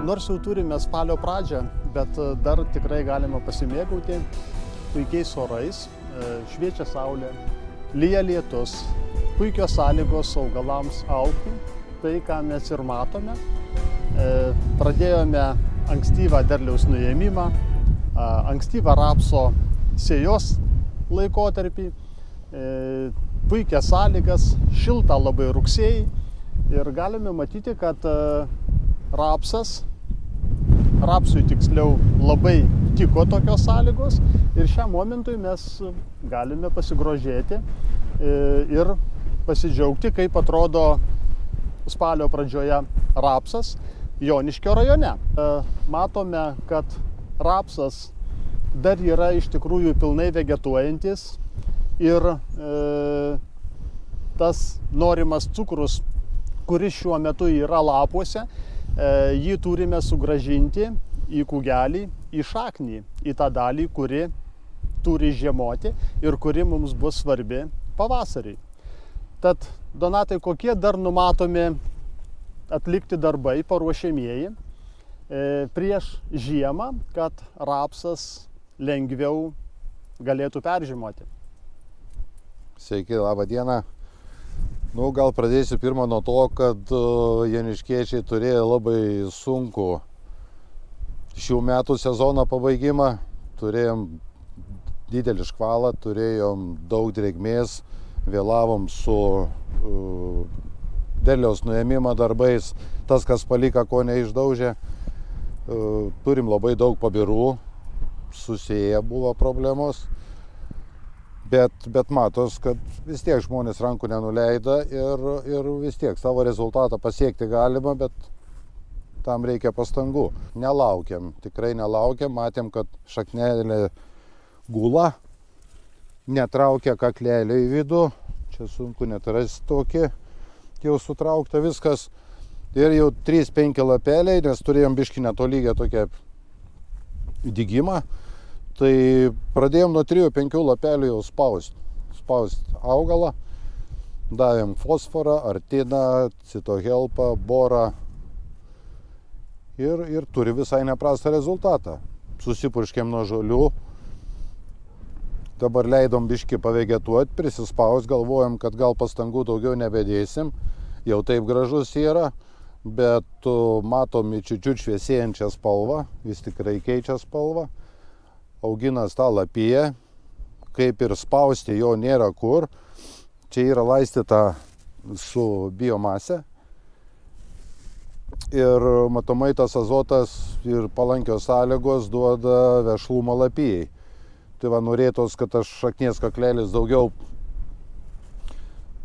Nors jau turime spalio pradžią, bet dar tikrai galima pasimėgauti puikiais orais, šviečia saulė, lyja lietus, puikios sąlygos augalams augti, tai ką mes ir matome. Pradėjome ankstyvą derliaus nuėmimą, ankstyvą rapso sėjos laikotarpį, puikias sąlygas, šiltą labai rugsėjį ir galime matyti, kad rapsui tiksliau labai tiko tokios sąlygos ir šiam momentui mes galime pasigrožėti ir pasidžiaugti, kaip atrodo spalio pradžioje rapsas Joniškio rajone. Matome, kad rapsas dar yra iš tikrųjų pilnai vegetuojantis ir tas norimas cukrus, kuris šiuo metu yra lapuose, jį turime sugrąžinti į kūgelį, į šaknį, į tą dalį, kuri turi žiemoti ir kuri mums bus svarbi pavasarį. Tad, Donatai, kokie dar numatomi atlikti darbai paruošiamieji prieš žiemą, kad rapsas lengviau galėtų peržiemoti? Sveiki, labą dieną. Gal pradėsiu pirmą nuo to, kad joniškiečiai turėjo labai sunku šių metų sezono pabaigimą. Turėjom didelį škvalą, turėjom daug drėgmės, vėlavom su derliaus nuėmimo darbais, tas, kas palika, ko neišdaužė. Turim labai daug pabirų, susėję buvo problemos, bet matos, kad vis tiek žmonės rankų nenuleido ir vis tiek savo rezultatą pasiekti galima, bet tam reikia pastangų. Nelaukiam, tikrai nelaukiam, matėm, kad šaknelė gula, netraukia kaklelio į vidų, čia sunku net rasti tokį, jau sutraukta viskas ir jau 3-5 lapeliai, nes turėjom biškį netolygę tokią dygimą, tai pradėjom nuo 3-5 lapelių jau spausti augalą, davėm fosforą, artiną, citohelpą, borą ir turi visai neprastą rezultatą. Susipurškėm nuo žolių, dabar leidom biškį pavegetuoti, prisispaus, galvojam, kad gal pastangų daugiau nebedėsim, jau taip gražus yra, bet matom į čiučiut šviesėjančią spalvą, vis tikrai keičia spalvą, auginas tą lapiją, kaip ir spausti jo nėra kur, čia yra laistyta su biomase ir matomai tas azotas ir palankios sąlygos duoda vešlumą lapijai. Tai va, norėtos, kad tas šaknies kaklelis daugiau,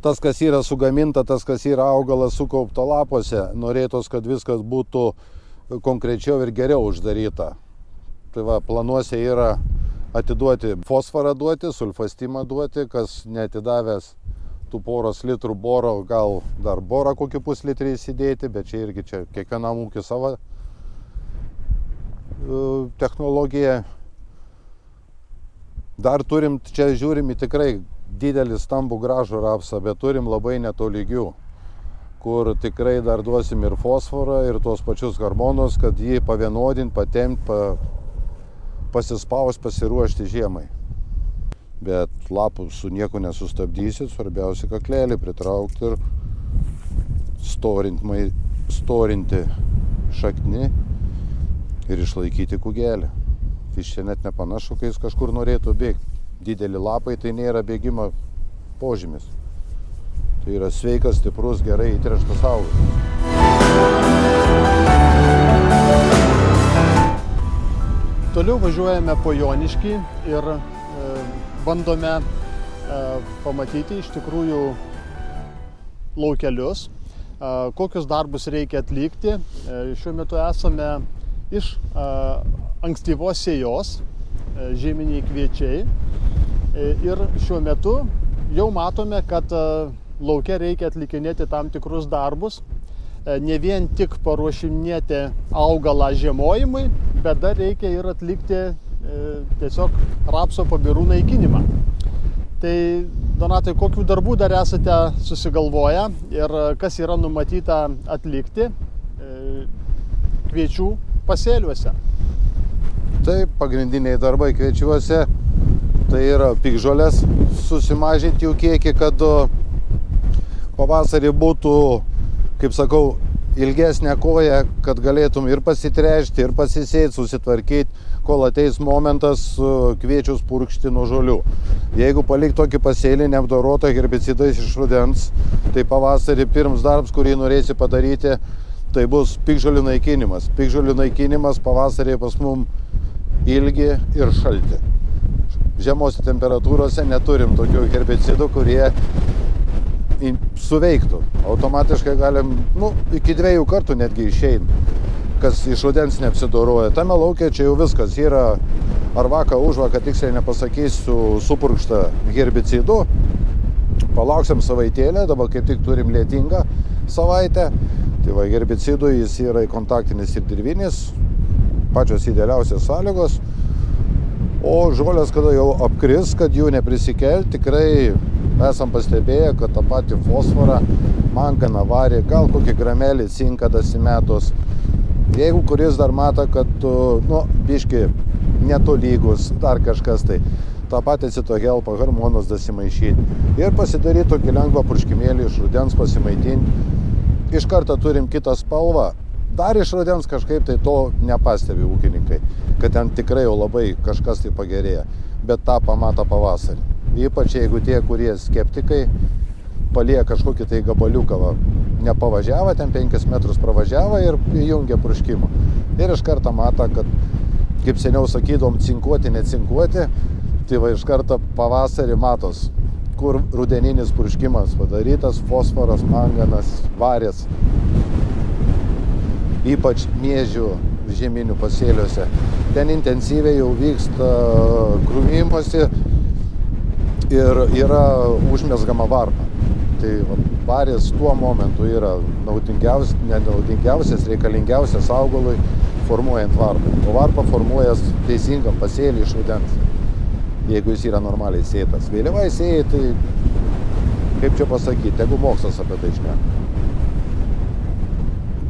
tas, kas yra sugaminta, tas, kas yra augalas sukaupta lapuose, norėtos, kad viskas būtų konkrečiau ir geriau uždaryta. Tai va, planuose yra atiduoti fosforą duoti, sulfastimą duoti, kas neatidavęs tų poros litrų boro, gal dar borą kokį puslitrį įsidėti, bet čia irgi kiekvienam ūkiui savo technologiją. Dar turim, čia žiūrim į tikrai didelį stambų gražų rapsą, bet turim labai netolygių, kur tikrai dar duosim ir fosforą, ir tuos pačius hormonus, kad jį pavienodinti, patempti, pasispaus, pasiruošti žiemai. Bet lapų su nieku nesustabdysit, svarbiausia kaklelį pritraukti ir storinti šaknį ir išlaikyti kūgelį. Iš čia net nepanašu, kai jis kažkur norėtų bėgti. Dideli lapai tai nėra bėgimo požymis. Tai yra sveikas, stiprus, gerai įtreštas augalas. Toliau važiuojame po Joniškį ir bandome pamatyti iš tikrųjų laukelius, kokius darbus reikia atlikti. Šiuo metu esame iš ankstyvos sėjos, žieminiai kviečiai. Ir šiuo metu jau matome, kad lauke reikia atlikinėti tam tikrus darbus. Ne vien tik paruošinėti augalą žiemojimui, bet dar reikia ir atlikti tiesiog rapso pabirų naikinimą. Tai, Donatai, kokių darbų dar esate susigalvoję ir kas yra numatyta atlikti kviečių pasėliuose. Taip, pagrindiniai darbai kviečiuose tai yra piktžolės, susimažinti jų kiekį, kad pavasarį būtų, kaip sakau, ilgesnė koja, kad galėtum ir pasitręšti, ir pasisėti, susitvarkyti, kol ateis momentas kviečius purkšti nuo žolių. Jeigu palikt tokį pasėlį neapdorotą herbicidais iš rudens, tai pavasarį pirmas darbas, kurį norėsi padaryti, tai bus piktžolių naikinimas. Piktžolių naikinimas pavasarį pas mum ilgi ir šalti. Žemose temperatūrose neturim tokių herbicidų, kurie suveiktų. Automatiškai galim, iki 2 kartų netgi išeina, kas iš rudens neapsidoroja. Tame lauke čia jau viskas yra, ar vakar, užvakar, tiksliai nepasakysiu, supurkšta herbicidų. Palauksim savaitėlę, dabar kaip tik turim lietingą savaitę. Tai va, herbicidų jis yra kontaktinis ir dirvinis, pačios idealiausios sąlygos. O žolės, kada jau apkris, kad jų neprisikelt, tikrai esam pastebėję, kad tą patį fosforą, manganą, varį, gal kokį gramelį cinką dasimetus. Jeigu kuris dar mato, kad biški netolygus, dar kažkas, tai tą patį citohelpą, hormonus dasimaišyti. Ir pasidaryti tokį lengvą purškimėlį iš rudens pasimaitinti. Iš karto turim kitą spalvą. Dar iš rudens kažkaip tai to nepastebi ūkininkai, kad ten tikrai jau labai kažkas tai pagerėja. Bet tą pamato pavasarį. Ypač jeigu tie, kurie skeptikai, palieka kažkokį tai gabaliuką, nepavažiavo, ten 5 metrus pravažiavo ir įjungia purškimą. Ir iš karto mato, kad, kaip seniau sakydom, cinkuoti, necinkuoti, tai va iš karto pavasarį matos, kur rudeninis purškimas padarytas, fosforas, manganas, varis. Ypač miežių žieminių pasėliuose. Ten intensyviai jau vyksta krūmimosi ir yra užmezgama varpa. Tai varis tuo momentu yra nenaudingiausias, reikalingiausias augalui formuojant varpą. O varpa formuojas teisingam pasėlį iš rudens, jeigu jis yra normaliai sėtas. Vėliavai sėjai, tai kaip čia pasakyti, tegu mokslas apie tai šneka.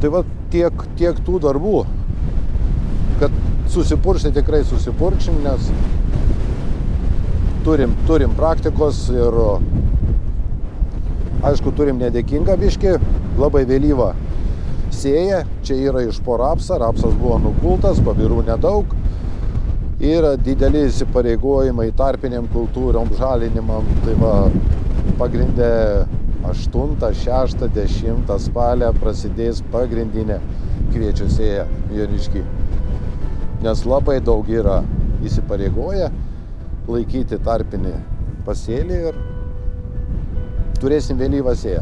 Tai va tiek tų darbų, kad susipurkšti tikrai susipurkšim, nes turim praktikos ir aišku turim nedėkingą biškį, labai vėlyvą sėją, čia yra iš po rapsą, rapsas buvo nukultas, pabirų nedaug, yra dideli įsipareigojimai tarpiniam kultūrom, žalinimam, tai va pagrindė 8, 6, 10 spalio prasidės pagrindinė kviečių sėja Jonišky. Nes labai daug yra įsipareigoję laikyti tarpinį pasėlį ir turėsim vėlyvą sėją.